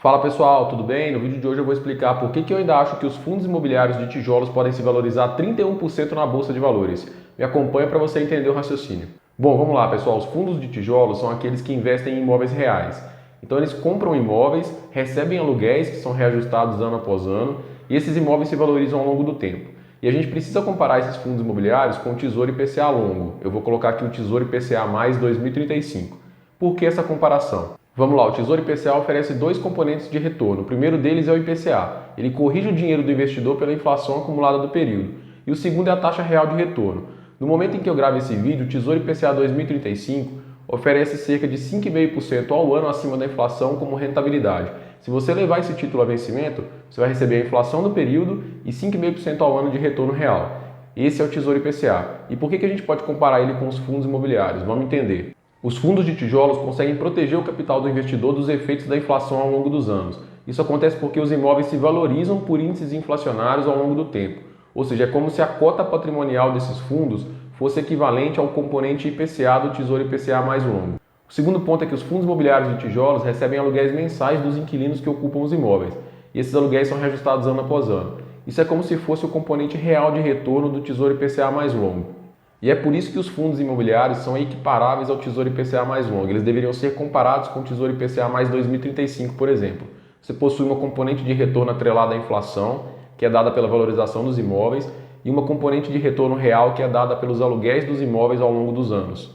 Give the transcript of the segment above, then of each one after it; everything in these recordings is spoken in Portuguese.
Fala pessoal, tudo bem? No vídeo de hoje eu vou explicar por que eu ainda acho que os fundos imobiliários de tijolos podem se valorizar 31% na Bolsa de Valores. Me acompanha para você entender o raciocínio. Bom, vamos lá pessoal, os fundos de tijolos são aqueles que investem em imóveis reais. Então eles compram imóveis, recebem aluguéis que são reajustados ano após ano e esses imóveis se valorizam ao longo do tempo. E a gente precisa comparar esses fundos imobiliários com o Tesouro IPCA longo. Eu vou colocar aqui o Tesouro IPCA mais 2035. Por que essa comparação? Vamos lá, o Tesouro IPCA oferece dois componentes de retorno. O primeiro deles é o IPCA. Ele corrige o dinheiro do investidor pela inflação acumulada do período. E o segundo é a taxa real de retorno. No momento em que eu gravo esse vídeo, o Tesouro IPCA 2035 oferece cerca de 5,5% ao ano acima da inflação como rentabilidade. Se você levar esse título a vencimento, você vai receber a inflação do período e 5,5% ao ano de retorno real. Esse é o Tesouro IPCA. E por que a gente pode comparar ele com os fundos imobiliários? Vamos entender. Os fundos de tijolos conseguem proteger o capital do investidor dos efeitos da inflação ao longo dos anos. Isso acontece porque os imóveis se valorizam por índices inflacionários ao longo do tempo. Ou seja, é como se a cota patrimonial desses fundos fosse equivalente ao componente IPCA do Tesouro IPCA mais longo. O segundo ponto é que os fundos imobiliários de tijolos recebem aluguéis mensais dos inquilinos que ocupam os imóveis. E esses aluguéis são reajustados ano após ano. Isso é como se fosse o componente real de retorno do Tesouro IPCA mais longo. E é por isso que os fundos imobiliários são equiparáveis ao Tesouro IPCA mais longo. Eles deveriam ser comparados com o Tesouro IPCA mais 2035, por exemplo. Você possui uma componente de retorno atrelada à inflação, que é dada pela valorização dos imóveis, e uma componente de retorno real, que é dada pelos aluguéis dos imóveis ao longo dos anos.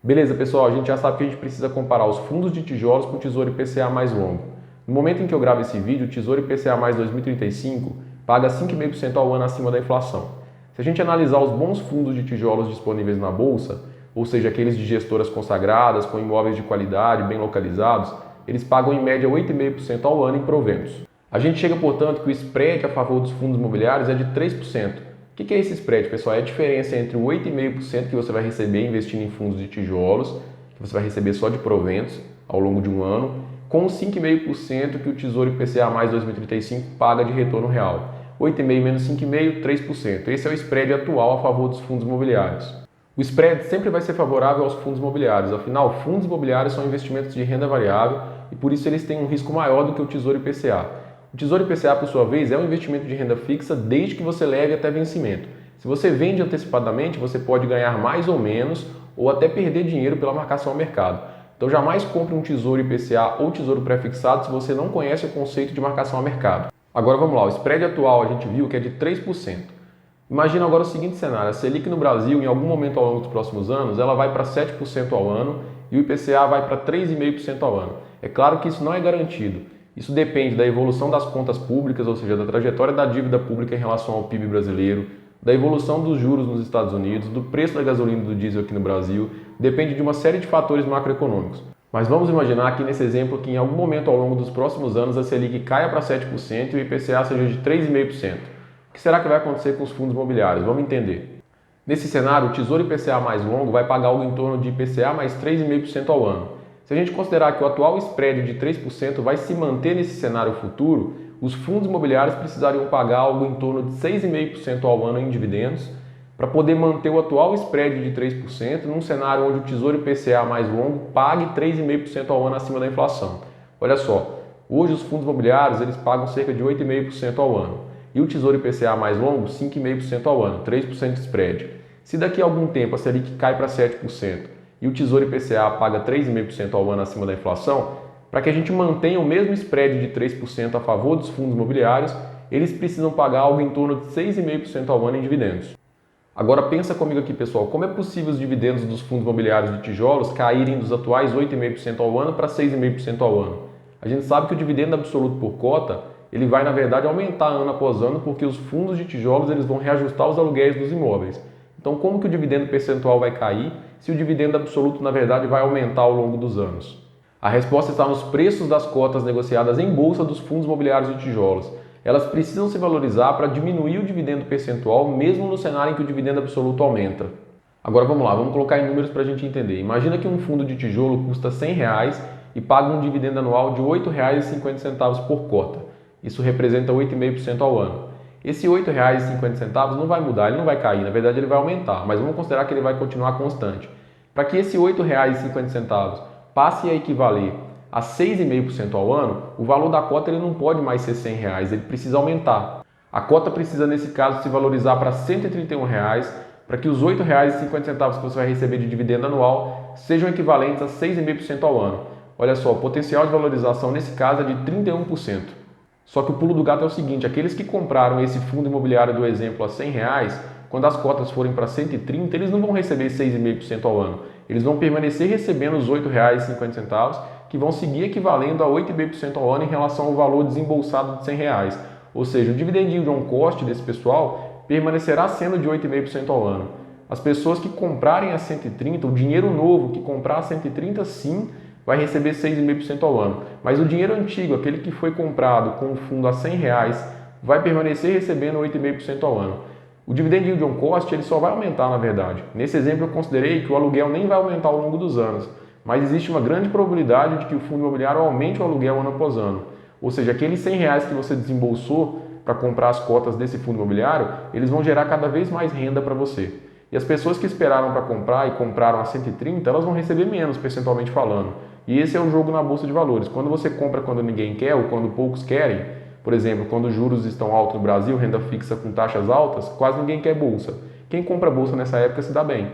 Beleza, pessoal? A gente já sabe que a gente precisa comparar os fundos de tijolos com o Tesouro IPCA mais longo. No momento em que eu gravo esse vídeo, o Tesouro IPCA mais 2035 paga 5,5% ao ano acima da inflação. Se a gente analisar os bons fundos de tijolos disponíveis na Bolsa, ou seja, aqueles de gestoras consagradas, com imóveis de qualidade, bem localizados, eles pagam em média 8,5% ao ano em proventos. A gente chega, portanto, que o spread a favor dos fundos imobiliários é de 3%. O que é esse spread, pessoal? É a diferença entre o 8,5% que você vai receber investindo em fundos de tijolos, que você vai receber só de proventos ao longo de um ano, com os 5,5% que o Tesouro IPCA mais 2035 paga de retorno real. 8,5% menos 5,5%, 3%. Esse é o spread atual a favor dos fundos imobiliários. O spread sempre vai ser favorável aos fundos imobiliários, afinal, fundos imobiliários são investimentos de renda variável e por isso eles têm um risco maior do que o Tesouro IPCA. O Tesouro IPCA, por sua vez, é um investimento de renda fixa desde que você leve até vencimento. Se você vende antecipadamente, você pode ganhar mais ou menos ou até perder dinheiro pela marcação ao mercado. Então jamais compre um Tesouro IPCA ou Tesouro pré-fixado se você não conhece o conceito de marcação ao mercado. Agora vamos lá, o spread atual a gente viu que é de 3%. Imagina agora o seguinte cenário, a Selic no Brasil em algum momento ao longo dos próximos anos ela vai para 7% ao ano e o IPCA vai para 3,5% ao ano. É claro que isso não é garantido, isso depende da evolução das contas públicas, ou seja, da trajetória da dívida pública em relação ao PIB brasileiro, da evolução dos juros nos Estados Unidos, do preço da gasolina e do diesel aqui no Brasil, depende de uma série de fatores macroeconômicos. Mas vamos imaginar aqui nesse exemplo que em algum momento ao longo dos próximos anos a Selic caia para 7% e o IPCA seja de 3,5%. O que será que vai acontecer com os fundos imobiliários? Vamos entender. Nesse cenário, o Tesouro IPCA mais longo vai pagar algo em torno de IPCA mais 3,5% ao ano. Se a gente considerar que o atual spread de 3% vai se manter nesse cenário futuro, os fundos imobiliários precisariam pagar algo em torno de 6,5% ao ano em dividendos, para poder manter o atual spread de 3% num cenário onde o Tesouro IPCA mais longo pague 3,5% ao ano acima da inflação. Olha só, hoje os fundos imobiliários eles pagam cerca de 8,5% ao ano e o Tesouro IPCA mais longo 5,5% ao ano, 3% de spread. Se daqui a algum tempo a Selic cai para 7% e o Tesouro IPCA paga 3,5% ao ano acima da inflação, para que a gente mantenha o mesmo spread de 3% a favor dos fundos imobiliários, eles precisam pagar algo em torno de 6,5% ao ano em dividendos. Agora pensa comigo aqui, pessoal, como é possível os dividendos dos fundos imobiliários de tijolos caírem dos atuais 8,5% ao ano para 6,5% ao ano? A gente sabe que o dividendo absoluto por cota, ele vai na verdade aumentar ano após ano porque os fundos de tijolos eles vão reajustar os aluguéis dos imóveis. Então como que o dividendo percentual vai cair se o dividendo absoluto na verdade vai aumentar ao longo dos anos? A resposta está nos preços das cotas negociadas em bolsa dos fundos imobiliários de tijolos. Elas precisam se valorizar para diminuir o dividendo percentual, mesmo no cenário em que o dividendo absoluto aumenta. Agora vamos lá, vamos colocar em números para a gente entender. Imagina que um fundo de tijolo custa R$100 e paga um dividendo anual de R$ 8,50 por cota. Isso representa 8,5% ao ano. Esse R$ 8,50 não vai mudar, ele não vai cair, na verdade ele vai aumentar, mas vamos considerar que ele vai continuar constante. Para que esse R$ 8,50 passe a equivaler a 6,5% ao ano, o valor da cota ele não pode mais ser R$100, ele precisa aumentar. A cota precisa, nesse caso, se valorizar para R$131, para que os R$8,50 que você vai receber de dividendo anual sejam equivalentes a 6,5% ao ano. Olha só, o potencial de valorização nesse caso é de 31%. Só que o pulo do gato é o seguinte, aqueles que compraram esse fundo imobiliário do exemplo a R$100, quando as cotas forem para 130, eles não vão receber 6,5% ao ano. Eles vão permanecer recebendo os R$8,50, que vão seguir equivalendo a 8,5% ao ano em relação ao valor desembolsado de R$100. Ou seja, o dividend yield on cost desse pessoal permanecerá sendo de 8,5% ao ano. As pessoas que comprarem a 130, o dinheiro novo que comprar a 130, sim, vai receber 6,5% ao ano. Mas o dinheiro antigo, aquele que foi comprado com o fundo a R$100, vai permanecer recebendo 8,5% ao ano. O dividend yield on cost ele só vai aumentar, na verdade. Nesse exemplo, eu considerei que o aluguel nem vai aumentar ao longo dos anos, mas existe uma grande probabilidade de que o fundo imobiliário aumente o aluguel ano após ano. Ou seja, aqueles R$100 que você desembolsou para comprar as cotas desse fundo imobiliário, eles vão gerar cada vez mais renda para você. E as pessoas que esperaram para comprar e compraram a 130, elas vão receber menos, percentualmente falando. E esse é o jogo na Bolsa de Valores. Quando você compra quando ninguém quer ou quando poucos querem, por exemplo, quando os juros estão altos no Brasil, renda fixa com taxas altas, quase ninguém quer bolsa. Quem compra bolsa nessa época se dá bem.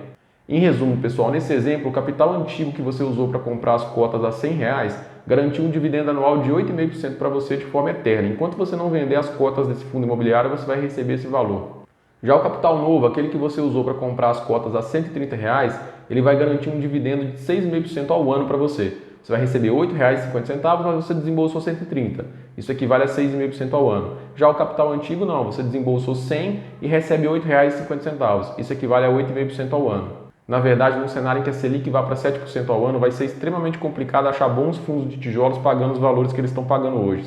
Em resumo, pessoal, nesse exemplo, o capital antigo que você usou para comprar as cotas a R$100 garantiu um dividendo anual de 8,5% para você de forma eterna. Enquanto você não vender as cotas desse fundo imobiliário, você vai receber esse valor. Já o capital novo, aquele que você usou para comprar as cotas a R$130, ele vai garantir um dividendo de 6,5% ao ano para você. Você vai receber R$8,50, mas você desembolsou 130. Isso equivale a 6,5% ao ano. Já o capital antigo não, você desembolsou 100 e recebe R$8,50. Isso equivale a 8,5% ao ano. Na verdade, num cenário em que a Selic vá para 7% ao ano, vai ser extremamente complicado achar bons fundos de tijolos pagando os valores que eles estão pagando hoje.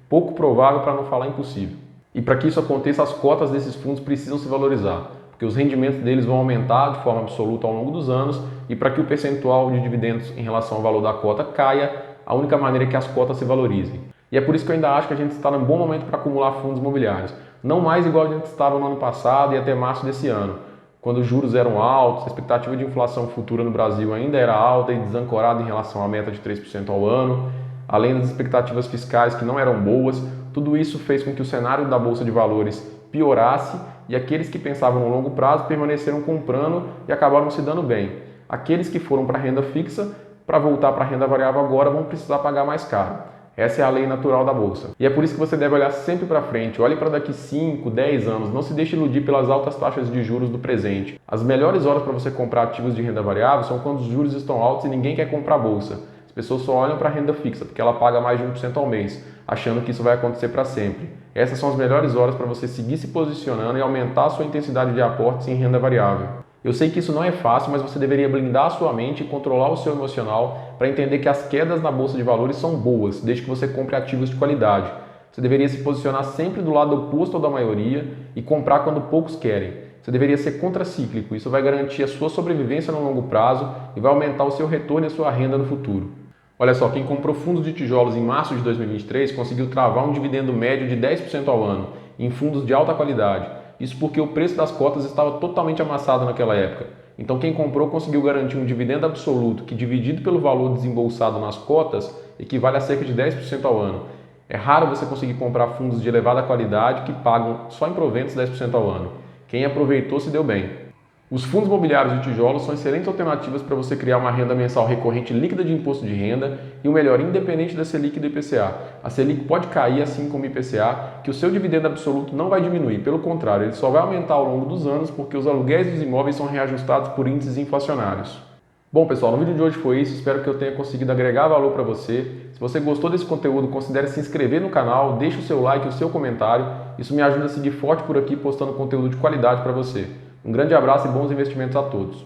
Pouco provável, para não falar impossível. E para que isso aconteça, as cotas desses fundos precisam se valorizar, porque os rendimentos deles vão aumentar de forma absoluta ao longo dos anos, e para que o percentual de dividendos em relação ao valor da cota caia, a única maneira é que as cotas se valorizem. E é por isso que eu ainda acho que a gente está num bom momento para acumular fundos imobiliários. Não mais igual a gente estava no ano passado e até março desse ano, quando os juros eram altos, a expectativa de inflação futura no Brasil ainda era alta e desancorada em relação à meta de 3% ao ano, além das expectativas fiscais que não eram boas. Tudo isso fez com que o cenário da Bolsa de Valores piorasse e aqueles que pensavam no longo prazo permaneceram comprando e acabaram se dando bem. Aqueles que foram para a renda fixa, para voltar para a renda variável agora, vão precisar pagar mais caro. Essa é a lei natural da Bolsa. E é por isso que você deve olhar sempre para frente. Olhe para daqui 5, 10 anos. Não se deixe iludir pelas altas taxas de juros do presente. As melhores horas para você comprar ativos de renda variável são quando os juros estão altos e ninguém quer comprar bolsa. As pessoas só olham para a renda fixa, porque ela paga mais de 1% ao mês, achando que isso vai acontecer para sempre. Essas são as melhores horas para você seguir se posicionando e aumentar a sua intensidade de aportes em renda variável. Eu sei que isso não é fácil, mas você deveria blindar a sua mente e controlar o seu emocional para entender que as quedas na Bolsa de Valores são boas, desde que você compre ativos de qualidade. Você deveria se posicionar sempre do lado oposto ao da maioria e comprar quando poucos querem. Você deveria ser contracíclico, isso vai garantir a sua sobrevivência no longo prazo e vai aumentar o seu retorno e a sua renda no futuro. Olha só, quem comprou fundos de tijolos em março de 2023 conseguiu travar um dividendo médio de 10% ao ano, em fundos de alta qualidade. Isso porque o preço das cotas estava totalmente amassado naquela época. Então quem comprou conseguiu garantir um dividendo absoluto que, dividido pelo valor desembolsado nas cotas, equivale a cerca de 10% ao ano. É raro você conseguir comprar fundos de elevada qualidade que pagam só em proventos 10% ao ano. Quem aproveitou se deu bem. Os fundos imobiliários de tijolos são excelentes alternativas para você criar uma renda mensal recorrente líquida de imposto de renda e o melhor, independente da Selic e do IPCA. A Selic pode cair assim como o IPCA, que o seu dividendo absoluto não vai diminuir, pelo contrário, ele só vai aumentar ao longo dos anos porque os aluguéis dos imóveis são reajustados por índices inflacionários. Bom pessoal, no vídeo de hoje foi isso, espero que eu tenha conseguido agregar valor para você. Se você gostou desse conteúdo, considere se inscrever no canal, deixe o seu like e o seu comentário, isso me ajuda a seguir forte por aqui postando conteúdo de qualidade para você. Um grande abraço e bons investimentos a todos.